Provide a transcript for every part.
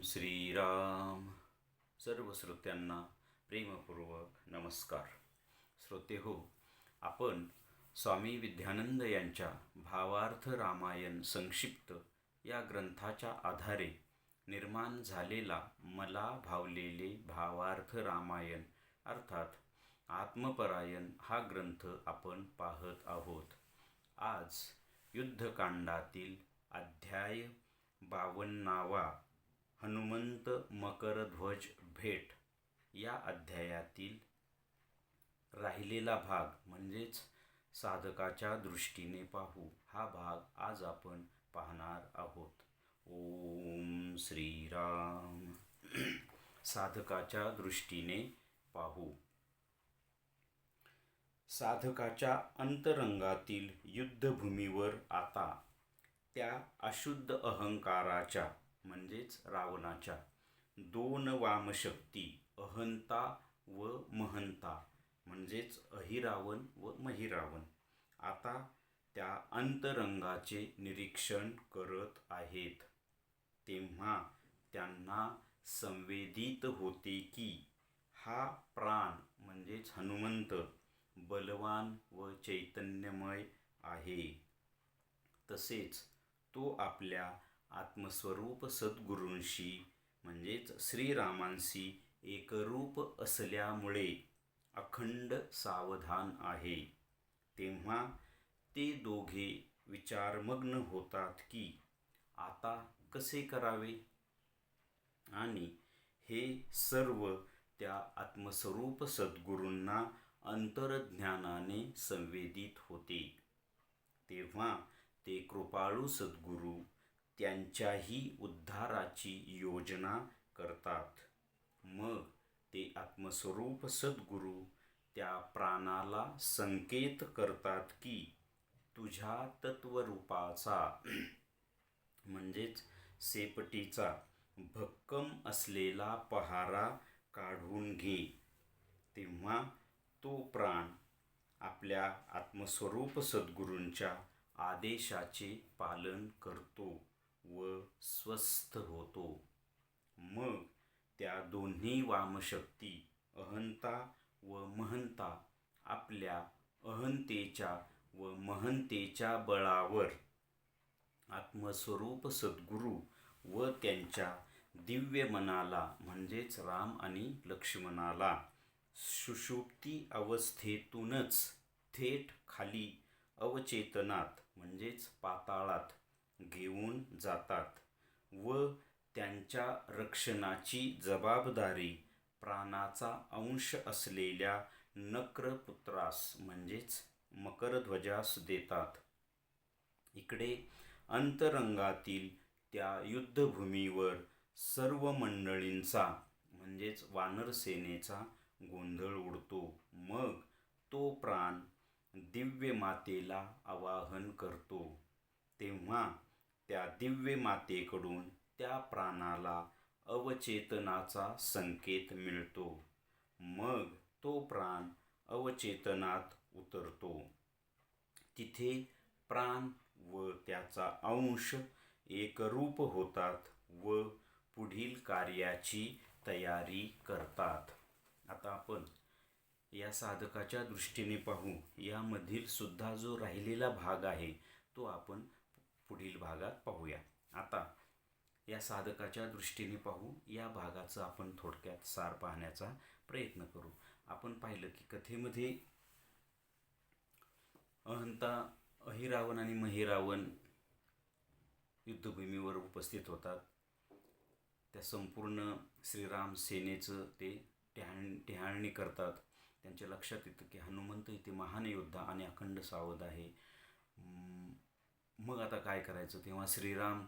श्रीराम. सर्व श्रोत्यांना प्रेमपूर्वक नमस्कार. श्रोते हो, आपण स्वामी विद्यानंद यांच्या भावार्थ रामायण संक्षिप्त या ग्रंथाच्या आधारे निर्माण झालेला मला भावलेले भावार्थ रामायण अर्थात आत्मपरायण हा ग्रंथ आपण पाहत आहोत. आज युद्धकांडातील अध्याय 52वा हनुमंत मकरध्वज भेट या अध्यायातील राहिलेला भाग म्हणजेच साधकाच्या दृष्टीने पाहू हा भाग आज आपण पाहणार आहोत. ओम श्रीराम. साधकाच्या दृष्टीने पाहू. साधकाच्या अंतरंगातील युद्धभूमीवर आता त्या अशुद्ध अहंकाराच्या म्हणजेच रावणाच्या दोन वामशक्ती अहंता व महंता म्हणजेच अहिरावण व महिरावण आता त्या अंतरंगाचे निरीक्षण करत आहेत. तेव्हा त्यांना संवेदित होते की हा प्राण म्हणजेच हनुमंत बलवान व चैतन्यमय आहे. तसेच तो आपल्या आत्मस्वरूप सद्गुरूंशी म्हणजेच श्रीरामांशी एकरूप असल्यामुळे अखंड सावधान आहे. तेव्हा ते दोघे विचारमग्न होतात की आता कसे करावे, आणि हे सर्व त्या आत्मस्वरूप सद्गुरूंना अंतर्ज्ञानाने संवेदित होते. तेव्हा ते कृपाळू सद्गुरू त्यांच्याही उद्धाराची योजना करतात. मग ते आत्मस्वरूप सद्गुरू त्या प्राणाला संकेत करतात की तुझ्या तत्वरूपाचा म्हणजेच शेपटीचा भक्कम असलेला पहारा काढून घे. तेव्हा तो प्राण आपल्या आत्मस्वरूप सद्गुरूंच्या आदेशाचे पालन करतो व स्वस्थ होतो. मग त्या दोन्ही वामशक्ती अहंता व महंता आपल्या अहंतेच्या व महंतेच्या बळावर आत्मस्वरूप सद्गुरू व त्यांच्या दिव्य मनाला म्हणजेच राम आणि लक्ष्मणाला सुषुप्ती अवस्थेतूनच थेट खाली अवचेतनात म्हणजेच पाताळात घेऊन जातात व त्यांच्या रक्षणाची जबाबदारी प्राणाचा अंश असलेल्या नक्रपुत्रास म्हणजेच मकरध्वजास देतात. इकडे अंतरंगातील त्या युद्धभूमीवर सर्व मंडळींचा म्हणजेच वानरसेनेचा गोंधळ उडतो. मग तो प्राण दिव्य मातेला आवाहन करतो. तेव्हा त्या दिव्य मातेकडून त्या प्राणाला अवचेतनाचा संकेत मिळतो. मग तो प्राण अवचेतनात उतरतो. तिथे प्राण व त्याचा अंश एकरूप होतात व पुढील कार्याची तयारी करतात. आता आपण या साधकाच्या दृष्टीने पाहू. यामधील सुद्धा जो राहिलेला भाग आहे तो आपण पुढील भागात पाहूया. आता या साधकाच्या दृष्टीने पाहू या भागाचा आपण थोडक्यात सार पाहण्याचा प्रयत्न करू. आपण पाहिलं की कथेमध्ये अहंता अहिरावण आणि महिरावण युद्धभूमीवर उपस्थित होतात. त्या संपूर्ण श्रीराम सेनेचं ते टेहाळणी करतात. त्यांच्या लक्षात येतं की हनुमंत इथे महान योद्धा आणि अखंड सावध आहे. मग आता काय करायचं. तेव्हा श्रीराम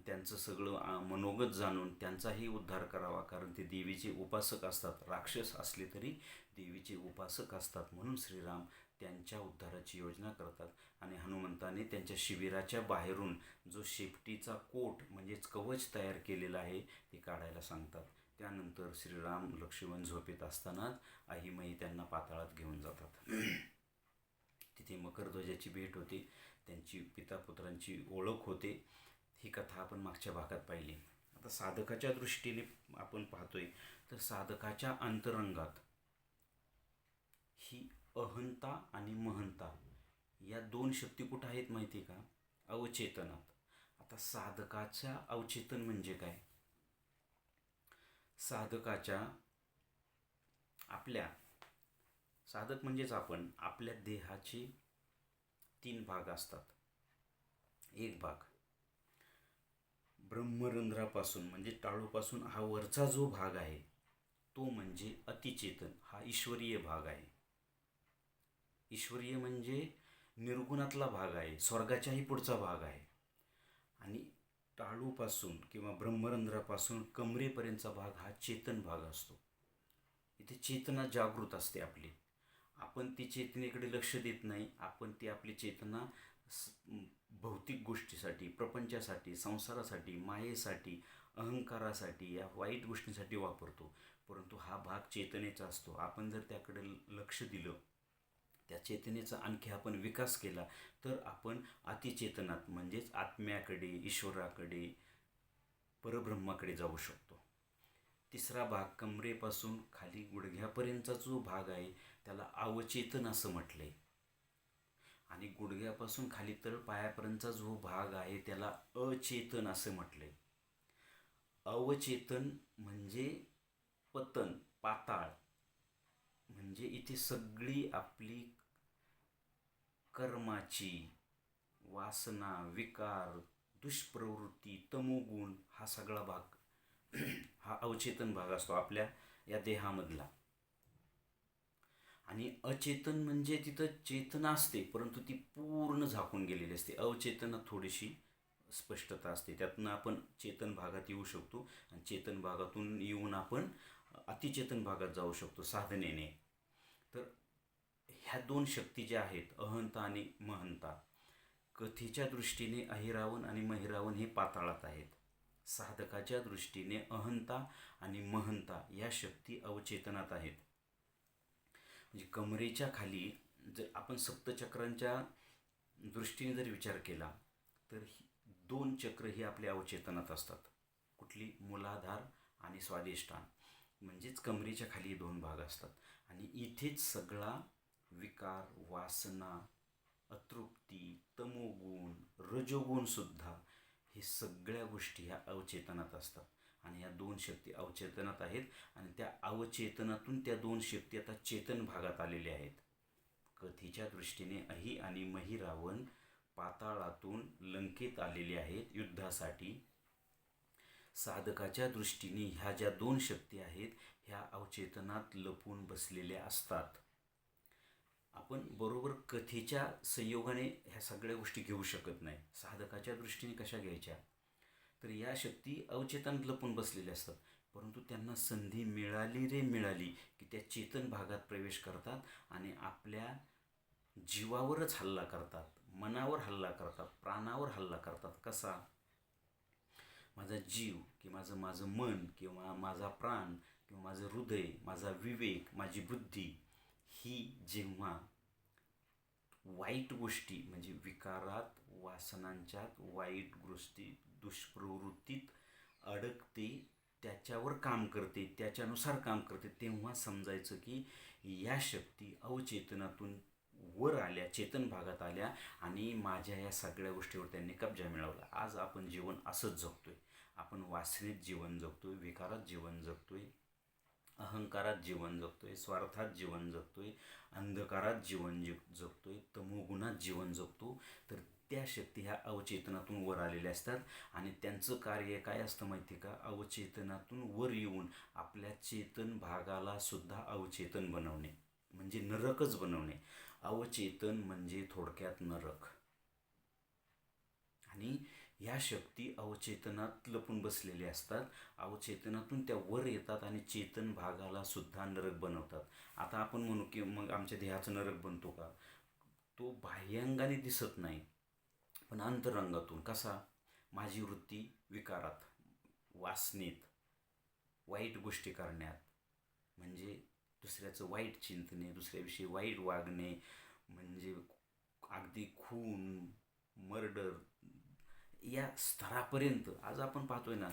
त्यांचं सगळं मनोगत जाणून त्यांचाही उद्धार करावा, कारण ते देवीचे उपासक असतात. राक्षस असले तरी देवीचे उपासक असतात. म्हणून श्रीराम त्यांच्या उद्धाराची योजना करतात आणि हनुमंताने त्यांच्या शिबिराच्या बाहेरून जो शेपटीचा कोट म्हणजेच कवच तयार केलेला आहे ते काढायला सांगतात. त्यानंतर श्रीराम लक्ष्मण झोपेत असतानाच अहिमई त्यांना पाताळात घेऊन जातात. तिथे मकरध्वजाची भेट होते, त्यांची पितापुत्रांची ओळख होते. ही कथा आपण मागच्या भागात पाहिली. आता साधकाच्या दृष्टीने आपण पाहतोय तर साधकाच्या अंतरंगात ही अहंता आणि महंता या दोन शक्ती कुठं आहेत माहिती आहे का? अवचेतनात. आता साधकाच्या अवचेतन म्हणजे काय? साधकाच्या आपल्या साधक म्हणजेच आपण आपल्या देहाचे 3 भाग असतात. एक भाग ब्रह्मरंध्रापासून म्हणजे टाळूपासून हा वरचा जो भाग आहे तो म्हणजे अतिचेतन, हा ईश्वरीय भाग आहे. ईश्वरीय म्हणजे निर्गुणातला भाग आहे, स्वर्गाच्याही पुढचा भाग आहे. आणि टाळूपासून किंवा ब्रह्मरंध्रापासून कमरेपर्यंतचा भाग हा चेतन भाग असतो. इथे चेतना जागृत असते आपली. आपण ती चेतनेकडे लक्ष देत नाही. आपण ती आपली चेतना भौतिक गोष्टीसाठी, प्रपंचासाठी, संसारासाठी, मायेसाठी, अहंकारासाठी, या वाईट गोष्टींसाठी वापरतो. परंतु हा भाग चेतनेचा असतो. आपण जर त्याकडे लक्ष दिलं, त्या चेतनेचा आणखी आपण विकास केला तर आपण अतिचेतनात म्हणजेच आत्म्याकडे, ईश्वराकडे, परब्रह्माकडे जाऊ शकतो. तिसरा भाग कमरेपासून खाली गुडघ्यापर्यंतचा जो भाग आहे त्याला अवचेतन असं म्हटलंय. आणि गुडघ्यापासून खाली तळ पायापर्यंतचा जो भाग आहे त्याला अचेतन असं म्हटलंय. अवचेतन म्हणजे पतन, पाताळ. म्हणजे इथे सगळी आपली कर्माची वासना, विकार, दुष्प्रवृत्ती, तमोगुण हा सगळा भाग हा अवचेतन भाग असतो आपल्या या देहामधला. आणि अचेतन म्हणजे तिथं चेतना असते परंतु ती पूर्ण झाकून गेलेली असते. अवचेतनात थोडीशी स्पष्टता असते. त्यातनं आपण चेतन भागात येऊ शकतो आणि चेतन भागातून येऊन आपण अतिचेतन भागात जाऊ शकतो साधनेने. तर ह्या दोन शक्ती ज्या आहेत अहंता आणि महंता, कथेच्या दृष्टीने अहिरावण आणि महिरावण हे पाताळात आहेत. साधकाच्या दृष्टीने अहंता आणि महंता या शक्ती अवचेतनात आहेत. म्हणजे कमरेच्या खाली जर आपण सप्तचक्रांच्या दृष्टीने जर विचार केला तर 2 चक्र ही आपल्या अवचेतनात असतात. कुठली? मूलाधार आणि स्वाधिष्ठान. म्हणजेच कमरेच्या खाली 2 भाग असतात. आणि इथेच सगळा विकार, वासना, अतृप्ती, तमोगुण, रजोगुण सुद्धा हे सगळ्या गोष्टी ह्या अवचेतनात असतात. आणि ह्या 2 शक्ती अवचेतनात आहेत आणि त्या अवचेतनातून त्या 2 शक्ती आता चेतन भागात आलेल्या आहेत. कथेच्या दृष्टीने अहि आणि महिरावण पाताळातून लंकेत आलेले आहेत युद्धासाठी. साधकाच्या दृष्टीने ह्या ज्या 2 शक्ती आहेत ह्या अवचेतनात लपून बसलेल्या असतात. आपण बरोबर कथेच्या संयोगाने ह्या सगळ्या गोष्टी घेऊ शकत नाही. साधकाच्या दृष्टीने कशा घ्यायच्या? तर या शक्ती अवचेतनात लपून बसलेल्या असतात परंतु त्यांना संधी मिळाली की त्या चेतन भागात प्रवेश करतात आणि आपल्या जीवावरच हल्ला करतात, मनावर हल्ला करतात, प्राणावर हल्ला करतात. कसा? माझा जीव किंवा माझं मन किंवा माझा प्राण किंवा माझं हृदय, माझा विवेक, माझी बुद्धी ही जेव्हा वाईट गोष्टी म्हणजे विकारात, वासनांच्यात, वाईट गोष्टी, दुष्प्रवृत्तीत अडकते, त्याच्यावर काम करते, त्याच्यानुसार काम करते, तेव्हा समजायचं की या शक्ती अवचेतनातून वर आल्या, चेतन भागात आल्या आणि माझ्या या सगळ्या गोष्टीवर त्यांनी कब्जा मिळवला. आज आपण जीवन असंच जगतोय. आपण वासनेत जीवन जगतोय, विकारात जीवन जगतोय, अहंकारात जीवन जगतोय, स्वार्थात जीवन जगतोय, अंधकारात जीवन जगतोय, तमोगुणात जीवन जगतो. तर त्या शक्ती ह्या अवचेतनातून वर आलेल्या असतात आणि त्यांचं कार्य काय असतं माहिती का? अवचेतनातून वर येऊन आपल्या चेतन भागाला सुद्धा अवचेतन बनवणे म्हणजे नरकच बनवणे. अवचेतन म्हणजे थोडक्यात नरक. आणि ह्या शक्ती अवचेतनात लपून बसलेल्या असतात. अवचेतनातून त्या वर येतात आणि चेतन भागाला सुद्धा नरक बनवतात. आता आपण म्हणू की मग आमच्या देहाचं नरक बनतो का? तो बाह्यांगाने दिसत नाही पण अंतरंगातून. कसा? माझी वृत्ती विकारात, वासनेत, वाईट गोष्टी करण्यात, म्हणजे दुसऱ्याचं वाईट चिंतने, दुसऱ्याविषयी वाईट वागणे, म्हणजे अगदी खून, मर्डर या स्तरापर्यंत आज आपण पाहतोय ना.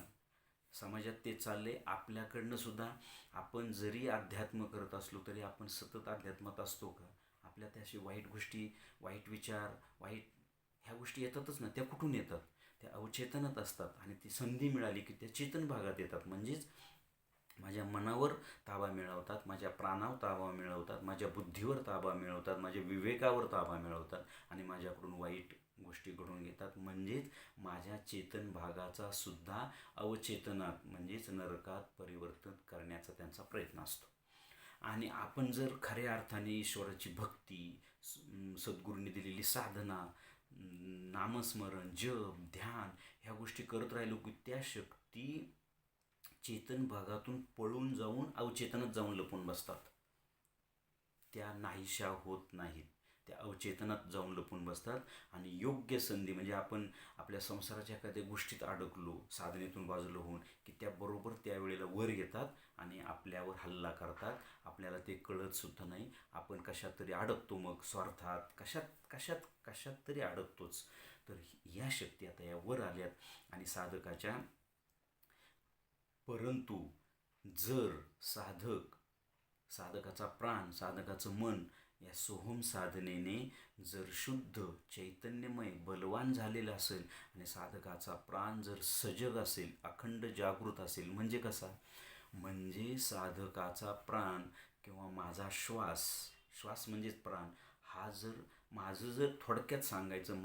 समाजात ते चालले. आपल्याकडनं सुद्धा आपण जरी अध्यात्म करत असलो तरी आपण सतत अध्यात्मात असतो का? आपल्यात अशी वाईट गोष्टी, वाईट विचार, वाईट ह्या गोष्टी येतातच ना. त्या कुठून येतात? त्या अवचेतनात असतात आणि ती संधी मिळाली की त्या चेतन भागात येतात. म्हणजेच माझ्या मनावर ताबा मिळवतात, माझ्या प्राणावर ताबा मिळवतात, माझ्या बुद्धीवर ताबा मिळवतात, माझ्या विवेकावर ताबा मिळवतात आणि माझ्याकडून वाईट गोष्टी घडून घेतात. म्हणजेच माझ्या चेतन भागाचा सुद्धा अवचेतनात म्हणजेच नरकात परिवर्तन करण्याचा त्यांचा प्रयत्न असतो. आणि आपण जर खऱ्या अर्थाने ईश्वराची भक्ती, सद्गुरूंनी दिलेली साधना, नामस्मरण, जप, ध्यान ह्या गोष्टी करत राहिलो की त्या शक्ती चेतन भागातून पळून जाऊन अवचेतनात जाऊन लपून बसतात. त्या नाहीशा होत नाहीत, त्या अवचेतनात जाऊन लपून बसतात. आणि योग्य संधी म्हणजे आपण आपल्या संसाराच्या एखाद्या गोष्टीत अडकलो, साधनेतून बाजूला होऊन की त्याबरोबर त्यावेळेला वर येतात आणि आपल्यावर हल्ला करतात. आपल्याला ते कळतसुद्धा नाही. आपण कशात तरी अडकतो, मग स्वार्थात कशात कशात कशात तरी अडकतोच. तर या शक्ती आता या वर आल्यात आणि साधकाच्या. परंतु जर साधकाचा प्राण, साधकाचं मन या सोहम साधनेने जर शुद्ध, चैतन्यमय, बलवान झालेलं असेल आणि साधकाचा प्राण जर सजग असेल, अखंड जागृत असेल, म्हणजे कसा? म्हणजे साधकाचा प्राण किंवा माझा श्वास म्हणजेच प्राण, हा जर माझं जर थोडक्यात सांगायचं,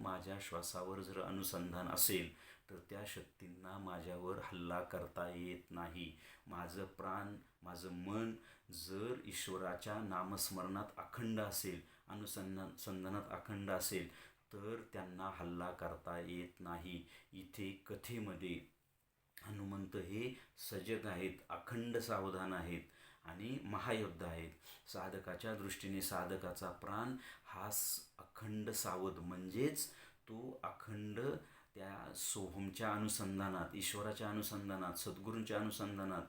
माझ्या श्वासावर जर अनुसंधान असेल तर त्या शक्तींना माझ्यावर हल्ला करता येत नाही. माझं प्राण, माझं मन जर ईश्वराच्या नामस्मरणात अखंड असेल, संधानात अखंड असेल तर त्यांना हल्ला करता येत नाही. इथे कथेमध्ये हनुमंत हे सजग आहेत, अखंड सावधान आहेत आणि महायोद्धा आहेत. साधकाच्या दृष्टीने साधकाचा प्राण हा अखंड सावध, म्हणजेच तो अखंड त्या सोहमच्या अनुसंधानात, ईश्वराच्या अनुसंधानात, सद्गुरूंच्या अनुसंधानात,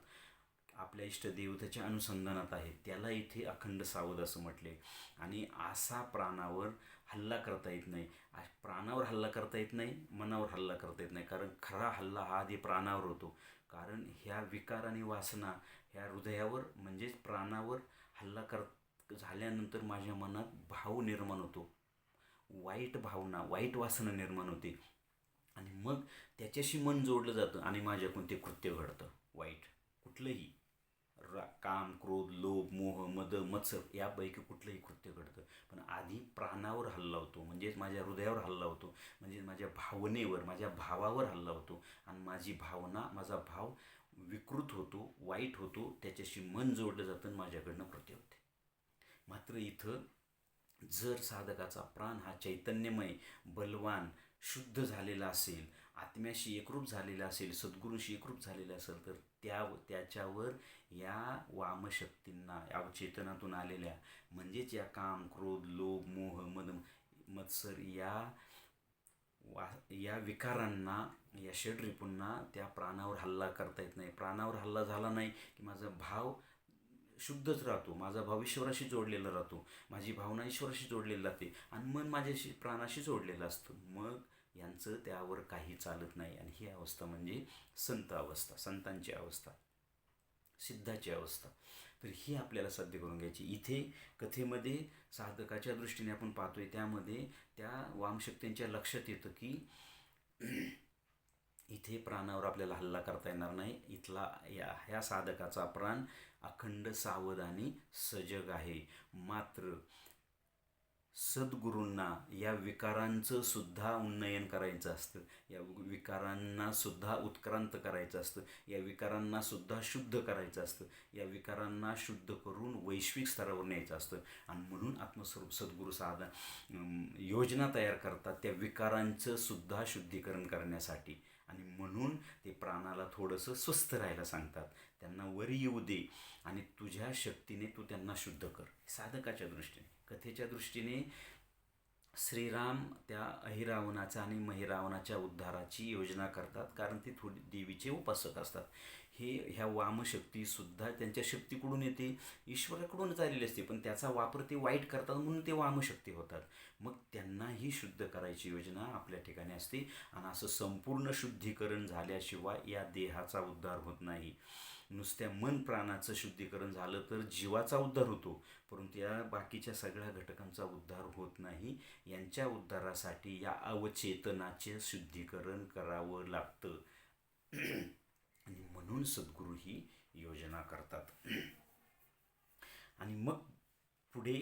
आपल्या इष्टदेवतेच्या अनुसंधानात आहे. त्याला इथे अखंड सावध असं म्हटले. आणि असा प्राणावर हल्ला करता येत नाही. प्राणावर हल्ला करता येत नाही, मनावर हल्ला करता येत नाही. कारण खरा हल्ला हा आधी प्राणावर होतो. कारण ह्या विकार आणि वासना ह्या हृदयावर म्हणजेच प्राणावर हल्ला झाल्यानंतर माझ्या मनात भाव निर्माण होतो, वाईट भावना, वाईट वासना निर्माण होते आणि मग त्याच्याशी मन जोडलं जातं आणि माझ्याकडून ते कृत्य घडतं वाईट. कुठलंही काम, क्रोध, लोभ, मोह, मद, मत्सर यापैकी कुठलंही कृत्य घडतं. पण आधी प्राणावर हल्ला होतो, म्हणजेच माझ्या हृदयावर हल्ला होतो, म्हणजेच माझ्या भावनेवर, माझ्या भावावर हल्ला होतो आणि माझी भावना, माझा भाव विकृत होतो, वाईट होतो, त्याच्याशी मन जोडलं जातं आणि माझ्याकडनं कृत्य होते. मात्र इथं जर साधकाचा प्राण हा चैतन्यमय, बलवान, शुद्ध झालेला असेल, आत्म्याशी एकरूप झालेला असेल, सद्गुरूशी एकरूप झालेला असेल तर त्याच्यावर या वामशक्तींना, या चेतनातून आलेल्या म्हणजेच या काम, क्रोध, लोभ, मोह, मद, मत्सर या विकारांना, या षड्रिपूंना त्या प्राणावर हल्ला करता येत नाही. प्राणावर हल्ला झाला नाही की माझा भाव शुद्धच राहतो, माझा भाव ईश्वराशी जोडलेला राहतो, माझी भावना ईश्वराशी जोडलेली राहते आणि मन माझ्याशी, प्राणाशी जोडलेलं असतं. मग यांचं त्यावर काही चालत नाही. आणि ही अवस्था म्हणजे संत अवस्था, संतांची अवस्था, सिद्धाची अवस्था. तर ही आपल्याला साध्य करून घ्यायची. इथे कथेमध्ये साधकाच्या दृष्टीने आपण पाहतोय, त्यामध्ये त्या वामशक्तींच्या लक्षात येतं की इथे प्राणावर आपल्याला हल्ला करता येणार नाही. ह्या साधकाचा प्राण अखंड सावध आणि सजग आहे. मात्र सद्गुरूंना या विकारांचं सुद्धा उन्नयन करायचं असतं, या विकारांना सुद्धा उत्क्रांत करायचं असतं, या विकारांना सुद्धा शुद्ध करायचं असतं, या विकारांना शुद्ध करून वैश्विक स्तरावर न्यायचं असतं. आणि म्हणून आत्मस्वरूप सद्गुरू योजना तयार करतात त्या विकारांचं सुद्धा शुद्धीकरण करण्यासाठी. आणि म्हणून ते प्राणाला थोडंसं स्वस्थ राहायला सांगतात, त्यांना वर येऊ दे आणि तुझ्या शक्तीने तू त्यांना शुद्ध कर. साधकाच्या दृष्टीने, कथेच्या दृष्टीने श्रीराम त्या अहिरावणाचा आणि महिरावणाच्या उद्धाराची योजना करतात, कारण ते थोडी देवीचे उपासक असतात. ह्या वामशक्तीसुद्धा त्यांच्या शक्तीकडून येते, ईश्वराकडूनच आलेली असते, पण त्याचा वापर ते वाईट करतात म्हणून ते वामशक्ती होतात. मग त्यांनाही शुद्ध करायची योजना आपल्या ठिकाणी असते. आणि असं संपूर्ण शुद्धीकरण झाल्याशिवाय या देहाचा उद्धार होत नाही. नुसत्या मन प्राणाचं शुद्धीकरण झालं तर जीवाचा उद्धार होतो, परंतु या बाकीच्या सगळ्या घटकांचा उद्धार होत नाही. यांच्या उद्धारासाठी या अवचेतनाचे शुद्धीकरण करावं लागतं. आणि म्हणून सद्गुरू ही योजना करतात. आणि मग पुढे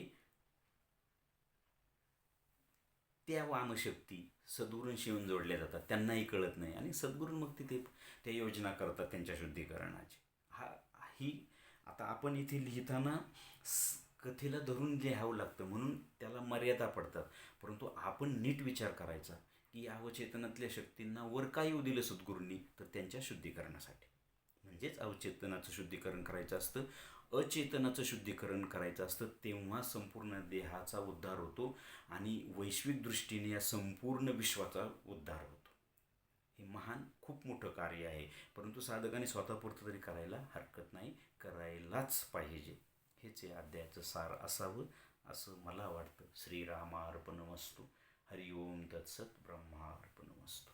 त्या वामशक्ती सद्गुरूंशी येऊन जोडल्या जातात, त्यांनाही कळत नाही, आणि सद्गुरू मग तिथे त्या योजना करतात त्यांच्या शुद्धीकरणाची. ही आता आपण इथे लिहिताना कथेला धरून लिहावं लागतं, म्हणून त्याला मर्यादा पडतात. परंतु आपण नीट विचार करायचा की या अवचेतनातल्या शक्तींना वर काय येऊ दिलं सद्गुरूंनी, तर त्यांच्या शुद्धीकरणासाठी. म्हणजेच अवचेतनाचं शुद्धीकरण करायचं असतं, अचेतनाचं शुद्धीकरण करायचं असतं, तेव्हा संपूर्ण देहाचा उद्धार होतो आणि वैश्विक दृष्टीने या संपूर्ण विश्वाचा उद्धार होतो. हे महान खूप मोठं कार्य आहे, परंतु साधकाने स्वतःपुरतं तरी करायला हरकत नाही, करायलाच पाहिजे. हेच या अध्यायाचं सार असावं असं मला वाटतं. श्रीरामार्पणमस्तु. हरिओम तत्सत. ब्रह्मार्पणमस्तु.